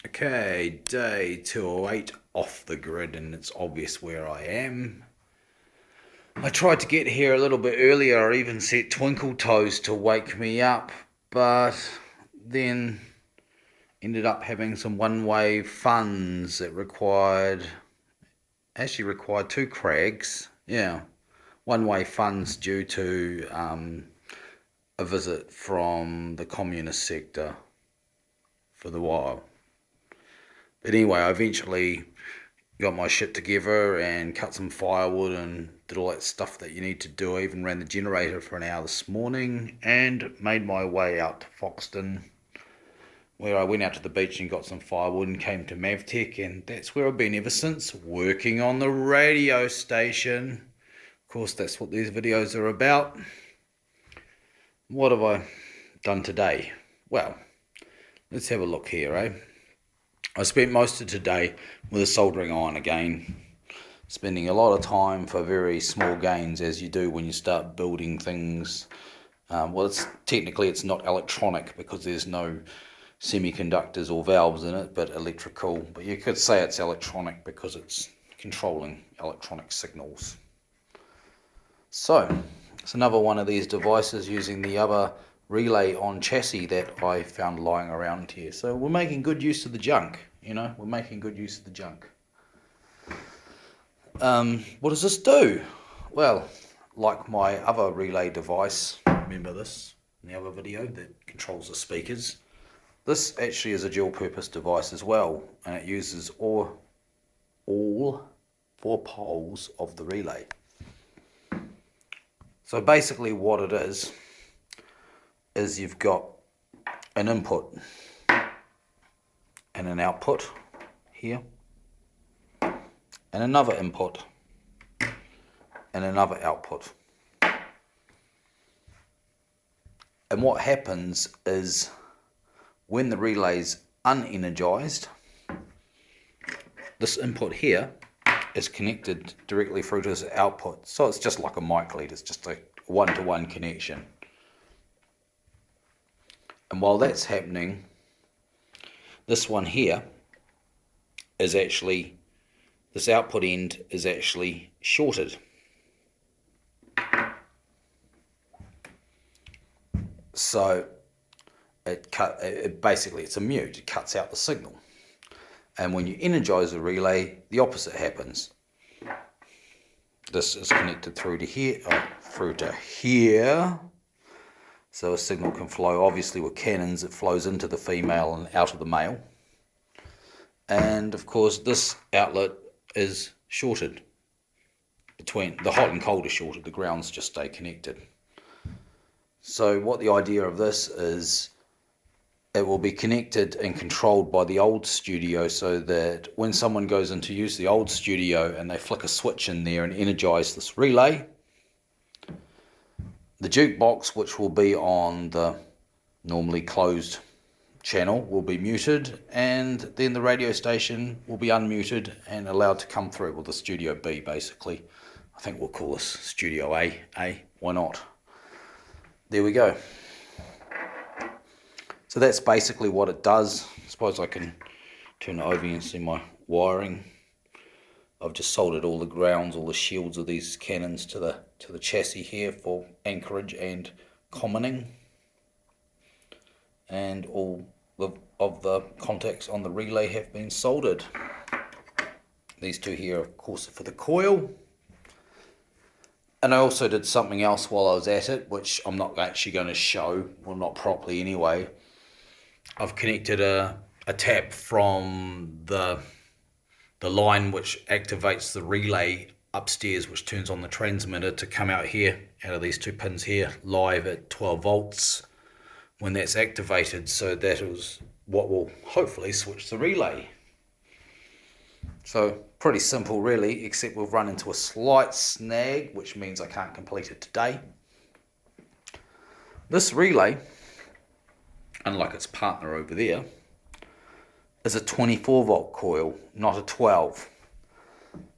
Okay, day 208 off the grid, and it's obvious where I am. I tried to get here a little bit earlier. I even set Twinkle Toes to wake me up, but then ended up having some one-way funds that actually required two crags. Yeah, one-way funds due to a visit from the communist sector for the while. But anyway, I eventually got my shit together and cut some firewood and did all that stuff that you need to do. I even ran the generator for an hour this morning and made my way out to Foxton, where I went out to the beach and got some firewood and came to Mavtech, and that's where I've been ever since, working on the radio station. Of course, that's what these videos are about. What have I done today? Well, let's have a look here, eh? I spent most of today with a soldering iron again, spending a lot of time for very small gains, as you do when you start building things. Well, technically it's not electronic because there's no semiconductors or valves in it, but electrical. But you could say it's electronic because it's controlling electronic signals. So it's another one of these devices using the other relay on chassis that I found lying around here. So we're making good use of the junk, we're making good use of the junk. What does this do? Well, like my other relay device, remember this in the other video that controls the speakers, this actually is a dual purpose device as well, and it uses all four poles of the relay. So basically what it is you've got an input and an output here, and another input and another output. And what happens is when the relay's unenergized, this input here is connected directly through to this output. So it's just like a mic lead, it's just a one-to-one connection. And while that's happening, this one here is actually, this output end is actually shorted. So basically it's a mute, it cuts out the signal. And when you energize the relay, the opposite happens. This is connected through to here, so a signal can flow. Obviously with cannons it flows into the female and out of the male. And of course this outlet is shorted. Between the hot and cold is shorted, the grounds just stay connected. So what the idea of this is, it will be connected and controlled by the old studio, so that when someone goes in to use the old studio and they flick a switch in there and energize this relay, the jukebox, which will be on the normally closed channel, will be muted, and then the radio station will be unmuted and allowed to come through. Well, the Studio B basically. I think we'll call this Studio A. Why not? There we go. So that's basically what it does. I suppose I can turn it over and see my wiring. I've just soldered all the grounds, all the shields of these cannons to the chassis here for anchorage and commoning. And all of the contacts on the relay have been soldered. These two here, of course, are for the coil. And I also did something else while I was at it, which I'm not actually going to show, well, not properly anyway. I've connected a tap from the line which activates the relay upstairs, which turns on the transmitter, to come out here, out of these two pins here, live at 12 volts when that's activated. So that is what will hopefully switch the relay. So pretty simple really, except we've run into a slight snag, which means I can't complete it today. This relay, unlike its partner over there, is a 24 volt coil, not a 12.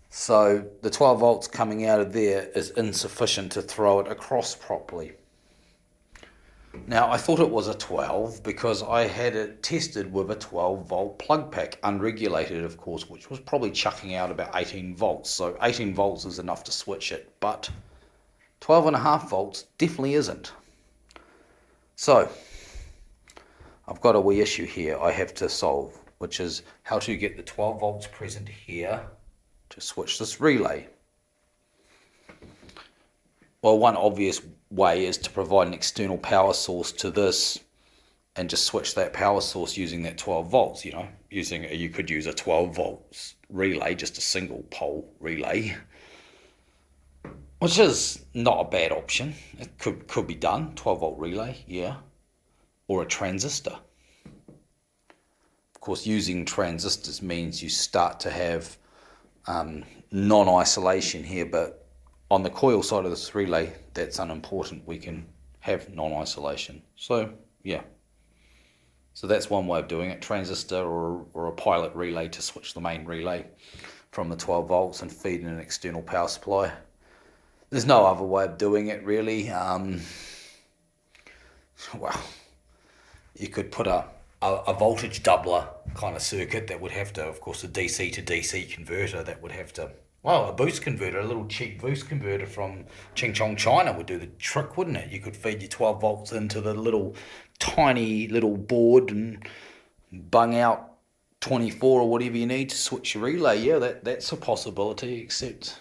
So the 12 volts coming out of there is insufficient to throw it across properly. Now, I thought it was a 12 because I had it tested with a 12 volt plug pack, unregulated, of course, which was probably chucking out about 18 volts. So 18 volts is enough to switch it, but 12.5 volts definitely isn't. So I've got a wee issue here I have to solve, which is how to get the 12 volts present here to switch this relay. Well, one obvious way is to provide an external power source to this and just switch that power source using that 12 volts, you could use a 12 volts relay, just a single pole relay, which is not a bad option. It could be done, 12 volt relay, yeah, or a transistor. Of course, using transistors means you start to have non-isolation here, but on the coil side of this relay, that's unimportant. We can have non-isolation. So, yeah. So that's one way of doing it, transistor or a pilot relay to switch the main relay from the 12 volts and feed in an external power supply. There's no other way of doing it, really. Well, you could put a voltage doubler kind of circuit that would have to, of course, a DC to DC converter that would have to, well, a boost converter, a little cheap boost converter from Ching Chong, China would do the trick, wouldn't it? You could feed your 12 volts into the tiny little board and bung out 24 or whatever you need to switch your relay. Yeah, that's a possibility, except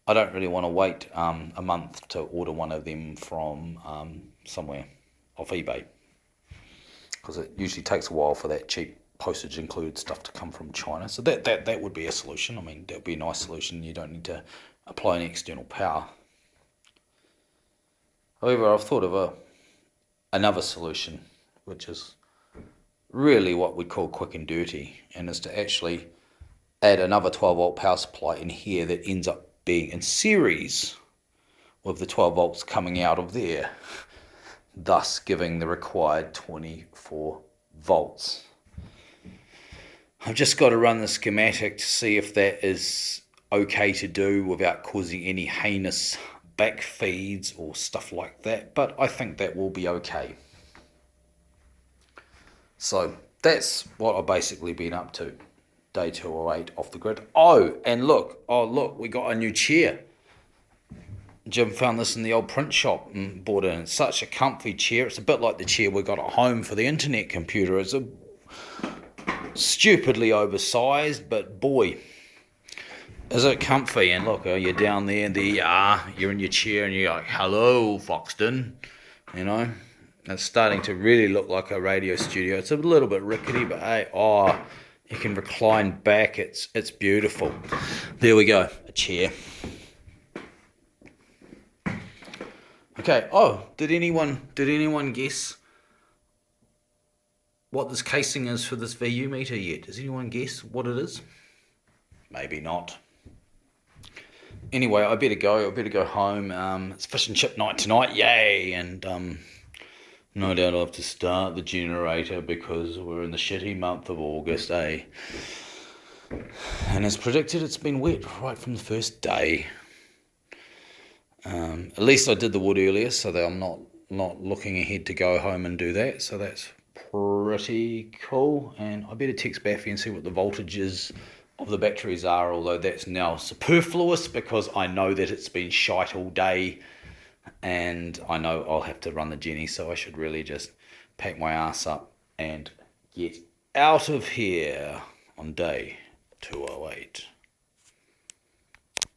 I don't really want to wait a month to order one of them from somewhere off eBay, because it usually takes a while for that cheap postage included stuff to come from China. So that would be a solution. I mean, that would be a nice solution. You don't need to apply any external power. However, I've thought of another solution, which is really what we call quick and dirty, and is to actually add another 12 volt power supply in here that ends up being in series with the 12 volts coming out of there, thus giving the required 24 volts. I've just got to run the schematic to see if that is okay to do without causing any heinous back feeds or stuff like that, but I think that will be okay. So that's what I've basically been up to. Day 208 off the grid. Oh, look, we got a new chair. Jim found this in the old print shop and bought it in. It's such a comfy chair. It's a bit like the chair we got at home for the internet computer. It's a stupidly oversized, but boy, is it comfy. And look, you're down there, you're in your chair and you're like, hello, Foxton, It's starting to really look like a radio studio. It's a little bit rickety, but hey, you can recline back. It's beautiful. There we go, a chair. Okay. Oh, did anyone guess what this casing is for this VU meter yet? Does anyone guess what it is? Maybe not. Anyway, I better go home. It's fish and chip night tonight. Yay! And no doubt I'll have to start the generator because we're in the shitty month of August, eh? And as predicted, it's been wet right from the first day. At least I did the wood earlier, so that I'm not looking ahead to go home and do that. So that's pretty cool. And I better text Baffy and see what the voltages of the batteries are, although that's now superfluous because I know that it's been shite all day. And I know I'll have to run the Jenny, so I should really just pack my ass up and get out of here on day 208.